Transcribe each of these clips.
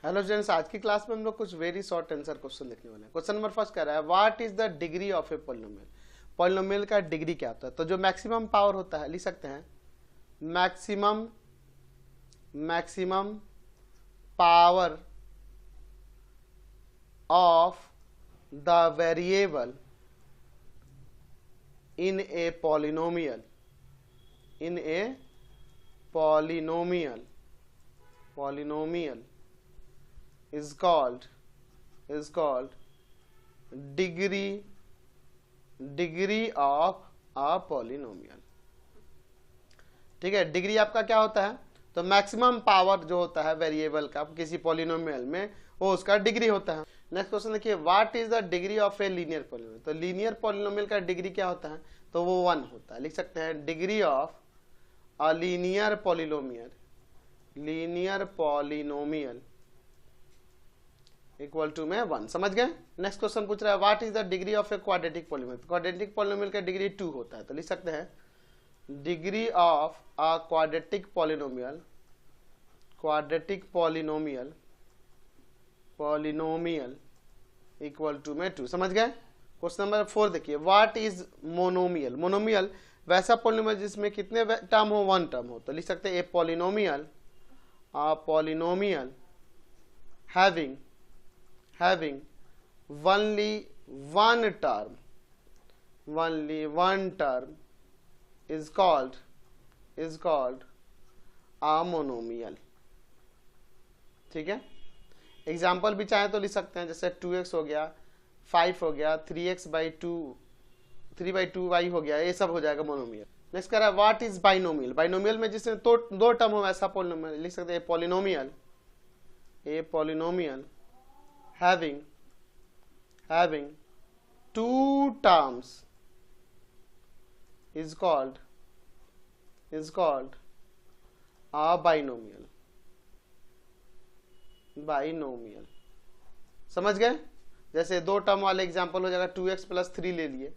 Hello students, आज की class में हम लोग कुछ वेरी शॉर्ट आंसर क्वेश्चन देखने वाले हैं। क्वेश्चन नंबर फर्स्ट कह रहा है what is the degree of a polynomial. Polynomial का डिग्री क्या होता है? तो जो मैक्सिमम पावर होता है लिख सकते हैं maximum power of the variable in a polynomial is called degree of a polynomial। ठीक है, डिग्री आपका क्या होता है? तो मैक्सिमम पावर जो होता है वेरिएबल का किसी पॉलिनोमियल में, वो उसका डिग्री होता है। नेक्स्ट क्वेश्चन देखिए, what is the degree of a linear polynomial. तो लीनियर पॉलिनोमियल का डिग्री क्या होता है? तो वो 1 होता है। लिख सकते हैं degree of a linear polynomial equal to में 1। समझ गए? नेक्स्ट क्वेश्चन पूछ रहा है what is the degree of a quadratic polynomial. Quadratic polynomial का डिग्री 2 होता है। तो लिख सकते हैं degree of a quadratic polynomial equal to में 2। समझ गए? क्वेश्चन नंबर 4 देखिए, व्हाट इज मोनोमियल। मोनोमियल वैसा पॉलिनोमियल जिसमें कितने टर्म हो? 1 टर्म हो। तो लिख सकते हैं a polynomial having only one term is called a monomial। ठीक है, एग्जाम्पल भी चाहे तो लिख सकते हैं, जैसे 2x हो गया, 5 हो गया, 3/2y हो गया, ये सब हो जाएगा मोनोमियल। नेक्स्ट कह रहा है व्हाट इज बाइनोमियल। बाइनोमियल में जिसमें तो 2 टर्म हो ऐसा पॉलिनोमियल। लिख सकते हैं polynomial having 2 terms is called a binomial। समझ गए? जैसे 2 टर्म वाले एग्जांपल हो जाएगा 2x + 3 ले लिए,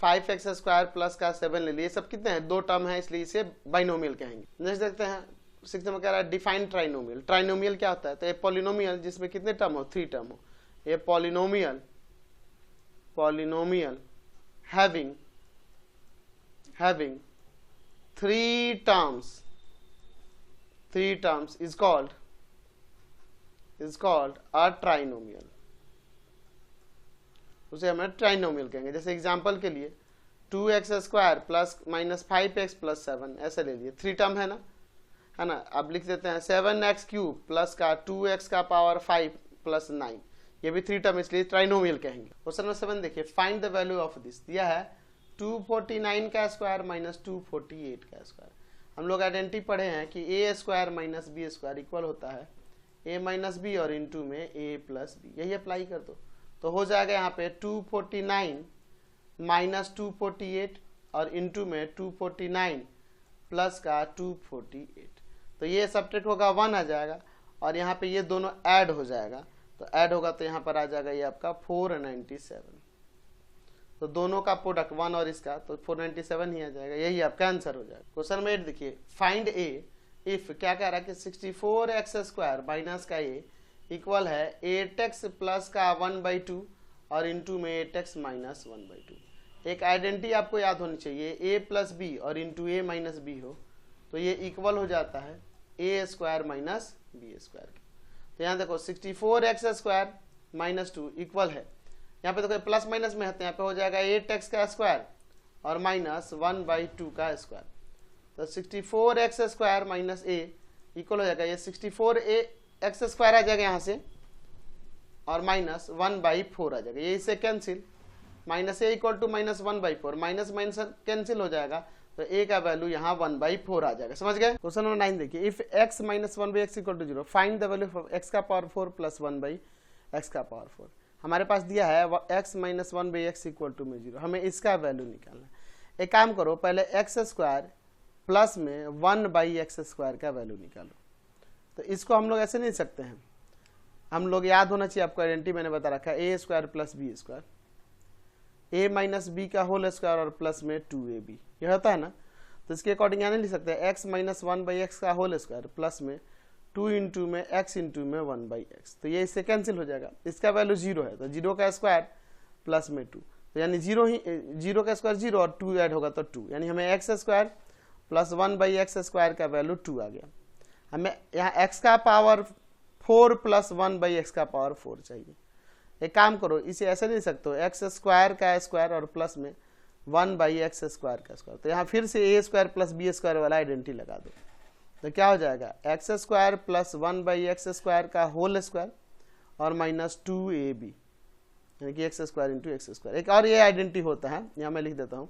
5x² प्लस का 7 ले लिए। ये सब कितने हैं? 2 टर्म है, इसलिए इसे बाइनोमियल कहेंगे। नेक्स्ट देखते हैं 6 में कह रहा है डिफाइन ट्राइनोमियल। ट्राइनोमियल क्या होता है? तो ये पॉलिनोमियल जिसमें कितने टर्म हो? 3 टर्म हो। ये polynomial having 3 terms is called a trinomial. उसे हम ट्राइनोमियल कहेंगे। जैसे एग्जांपल के लिए 2x² प्लस -5x + 7 ऐसे ले लिए, 3 टर्म है ना। अब लिख देते हैं 7x³ प्लस का 2x का पावर 5 + 9, ये भी 3 टर्म, इसलिए ट्राइनोमियल कहेंगे। क्वेश्चन नंबर 7 देखिए, find the value of this. दिया है 249 का स्क्वायर - 248 का स्क्वायर। हम लोग आइडेंटिटी पढ़े हैं कि a² - b² इक्वल होता है a - b और इंटू में a + b। यही अप्लाई कर दो तो हो जाएगा यहाँ पे 249 - 248 और इंटू में 249 प्लस का 248। तो ये सब्ट्रैक्ट होगा 1 आ जाएगा, और यहाँ पे ये दोनों ऐड हो जाएगा। तो ऐड होगा तो यहाँ पर आ जाएगा ये आपका 497। तो दोनों का प्रोडक्ट 1 और इसका, तो 497 ही आ जाएगा। यही आपका आंसर हो जाएगा। क्वेश्चन नंबर 8 देखिए, फाइंड ए इफ क्या कह रहा है कि 64x² माइनस का a इक्वल है 8x प्लस का 1/2 और इंटू में 8x - 1/2। एक आइडेंटिटी आपको याद होनी चाहिए, a + b और इंटू a - b हो तो ये इक्वल हो जाता है a² - b²। तो यहाँ देखो 64x² - 2 इक्वल है, यहाँ पे देखो प्लस माइनस में है, तो यहाँ पे हो जाएगा 8x का स्क्वायर और -1/2 का स्क्वायर। तो 64x² - a इक्वल हो जाएगा ये 64x² आ जाएगा यहाँ से, और -1/4 आ जाएगा, ये इससे cancel. -a equal to -1/4, minus cancel हो जाएगा, तो a का वैल्यू यहाँ 1/4 आ जाएगा। समझ गए? क्वेश्चन नंबर 9 देखिए, if x - 1/x equal to 0 find the value of x का पावर 4 प्लस 1/x का पावर 4। हमारे पास दिया है x - 1/x इक्वल टू में 0, हमें इसका वैल्यू निकालना है। एक काम करो, पहले x² प्लस में 1/x² का वैल्यू निकालो। तो इसको हम लोग ऐसे नहीं सकते हैं, हम लोग याद होना चाहिए आपको, आइडेंटिटी मैंने बता रखा है a² + b², a - b का होल स्क्वायर और प्लस में 2ab, यह होता है ना। तो इसके अकॉर्डिंग यहाँ नहीं लिख सकते x - 1/x का होल स्क्वायर प्लस में 2 इंटू में x इंटू में 1/x, तो ये इससे कैंसिल हो जाएगा। इसका वैल्यू 0 है तो 0 का स्क्वायर प्लस में 2, तो यानी 0 का स्क्वायर 0 और 2 ऐड होगा तो 2, यानी हमें x square plus 1/x square का वैल्यू 2 आ गया। हमें यहाँ x का पावर 4 प्लस 1/x का पावर 4 चाहिए। एक काम करो, इसे ऐसे नहीं सकते हो, एक्स स्क्वायर का स्क्वायर और प्लस में 1/x स्क्वायर का स्क्वायर, तो यहाँ फिर से a square plus b square वाला आइडेंटिटी लगा दो, तो क्या हो जाएगा x square plus 1/x square का होल स्क्वायर और माइनस 2ab, यानी कि x square into x square. एक और ये आइडेंटिटी होता है, यहाँ मैं लिख देता हूँ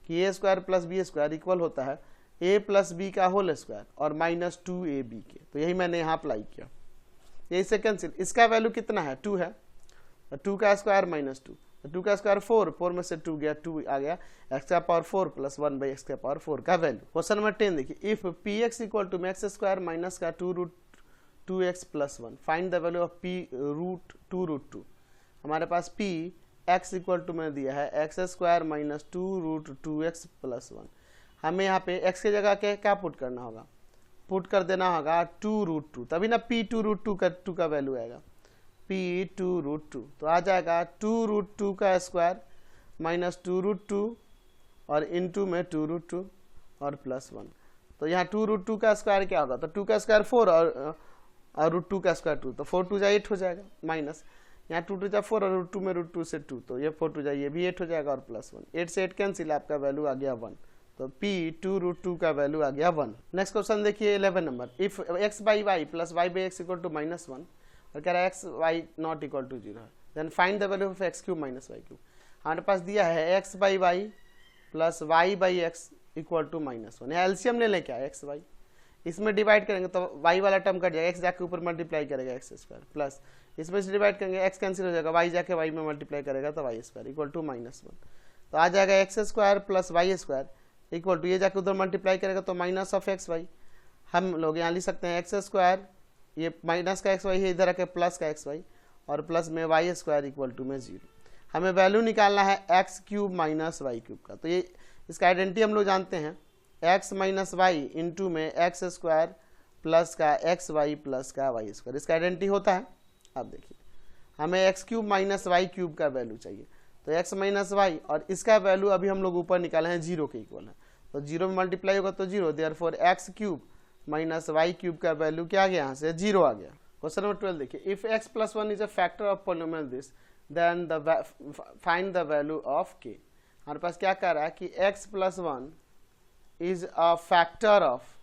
कि a square plus b square equal होता है a प्लस b का होल स्क्वायर और माइनस 2ab के, तो यही मैंने यहाँ अप्लाई किया, यही से कैंसिल। इसका वैल्यू कितना है 2 है, 2 का स्क्वायर माइनस 2, 2 का स्क्वायर 4 में से 2 गया, 2 आ गया, एक्स का पावर 4 प्लस 1/x का पावर 4 का वैल्यू। क्वेश्चन नंबर 10 देखिए, if px equal to x square minus का 2√2x plus 1, find the value of p root 2√2। हमारे पास p x इक्वल टू में दिया है x square minus 2√2x plus 1। हमें यहाँ पे x की जगह क्या पुट करना होगा, पुट कर देना होगा 2√2, तभी ना p 2√2 का वैल्यू आएगा, p 2√2, तो आ जाएगा 2√2 का स्क्वायर माइनस 2√2 और इंटू में 2√2 और प्लस 1, तो यहाँ 2√2 का स्क्वायर क्या होगा, तो 2 का स्क्वायर 4 और √2 का स्क्वायर 2, तो 4 2 जा 8 हो जाएगा, माइनस यहाँ 2 2 जा 4 और √2 में √2 से 2, तो ये 4 2 जा ये भी 8 हो जाएगा और प्लस 1, 8 से 8 कैंसिल, आपका वैल्यू आ गया 1, तो p 2√2 का वैल्यू आ गया 1। नेक्स्ट क्वेश्चन देखिए 11 नंबर, if x/y plus y/x equal to -1 और कह रहा है x y not equal to 0 है, then find the value of x³ minus y³ हमारे पास दिया है x/y plus y/x equal to -1, यहाँ एलसीएम ले लें क्या x/y, इसमें डिवाइड करेंगे तो y वाला टर्म कट जाएगा, x जाके ऊपर मल्टीप्लाई करेगा x² प्लस इसमें से डिवाइड करेंगे x कैंसिल हो जाएगा, y जाके y में मल्टीप्लाई करेगा तो y² इक्वल टू -1, तो आ जाएगा x² plus y² equal to ये जाके उधर मल्टीप्लाई करेगा तो माइनस ऑफ xy। हम लोग यहाँ लिख सकते हैं x², ये माइनस का xy है, इधर आके प्लस का xy और प्लस में y² इक्वल टू में 0। हमें वैल्यू निकालना है x³ माइनस y³ का, तो ये इसका आइडेंटिटी हम लोग जानते हैं, x माइनस y इंटू में x² प्लस का xy प्लस का y², इसका आइडेंटिटी होता है। अब देखिए हमें x³ माइनस y³ का वैल्यू चाहिए, तो x माइनस वाई और इसका वैल्यू अभी हम लोग ऊपर निकाले हैं 0 के इक्वल है, तो 0 में मल्टीप्लाई होगा तो 0, देयरफॉर x³ माइनस y³ का वैल्यू क्या आ गया, यहाँ से 0 आ गया। क्वेश्चन नंबर 12 देखिए, if x plus 1 is a factor of polynomial this then find the value of k। हमारे पास क्या कह रहा है कि x plus 1 is a factor of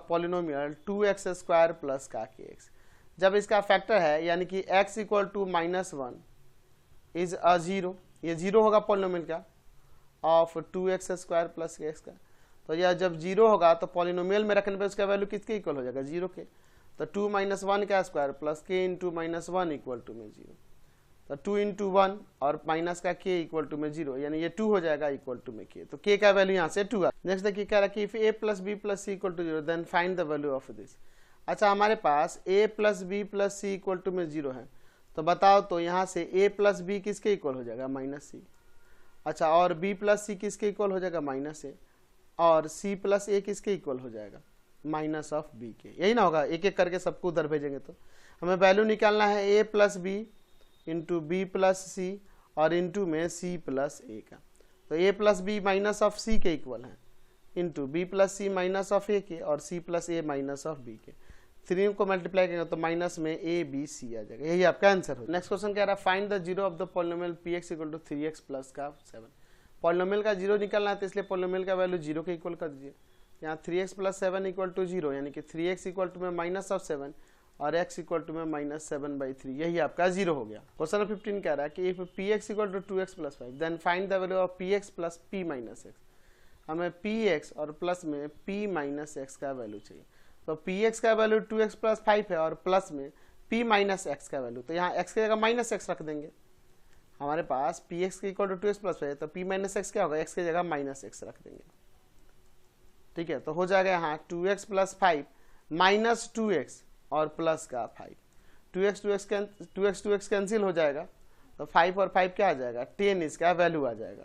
polynomial 2x² plus का kx। जब इसका फैक्टर है यानी कि x equal to -1 is a 0, ये 0 होगा पॉलिनोमियल का ऑफ 2x² प्लस kx का, तो यह जब 0 होगा तो पॉलिनोमियल में रखने पर उसका वैल्यू किसके इक्वल हो जाएगा, 0 के, तो 2 - 1 का square plus k into -1 equal to में 0, तो 2 इंटू 1 और माइनस का k इक्वल टू में 0, यानी ये 2 हो जाएगा इक्वल टू में k, तो k का वैल्यू यहाँ से 2 आ। नेक्स्ट देखिए कह रहा है कि if a plus b plus c equal to 0 then find the value of this. अच्छा हमारे पास a plus b plus c equal to में 0 है, तो बताओ तो यहाँ से a प्लस b किसके इक्वल हो जाएगा, -c। अच्छा और b प्लस c किसके इक्वल हो जाएगा, -a, और c प्लस a किसके इक्वल हो जाएगा, माइनस ऑफ b के। यही ना होगा, एक एक करके सबको उधर भेजेंगे, तो हमें वैल्यू निकालना है a plus b into B plus C और इंटू में c प्लस a का, तो a plus b minus of c के इक्वल है into B plus C minus of a के और c plus a minus of b के, 3 को मल्टीप्लाई करेंगे तो माइनस में a b c आ जाएगा, यही आपका आंसर हो। नेक्स्ट क्वेश्चन कह रहा है find the zero of the polynomial px equal to 3x plus का 7। पॉलिनोमियल का जीरो निकालना है तो इसलिए पॉलिनोमियल का वैल्यू 0 के इक्वल कर दीजिए। यहाँ 3x प्लस 7 इक्वल टू 0, यानी कि 3x इक्वल टू में माइनस ऑफ 7 और x इक्वल टू में -7/3, यही आपका 0 हो गया। क्वेश्चन नंबर 15 कह रहा है कि if px equal to 2x plus 5 then find the value of px plus p minus x। हमें px और प्लस में p माइनस x का वैल्यू चाहिए, तो px का वैल्यू 2x प्लस 5 है और प्लस में p माइनस x का वैल्यू, तो यहाँ x की जगह माइनस x रख देंगे। हमारे पास px के इक्वल टू 2x प्लस 5 है, तो p माइनस x क्या होगा, x की जगह माइनस x रख देंगे, ठीक है। तो हो जाएगा यहाँ 2x प्लस 5 माइनस 2x और प्लस का 5, 2x कैंसिल हो जाएगा, तो 5 और 5 क्या आ जाएगा, 10 इसका वैल्यू आ जाएगा।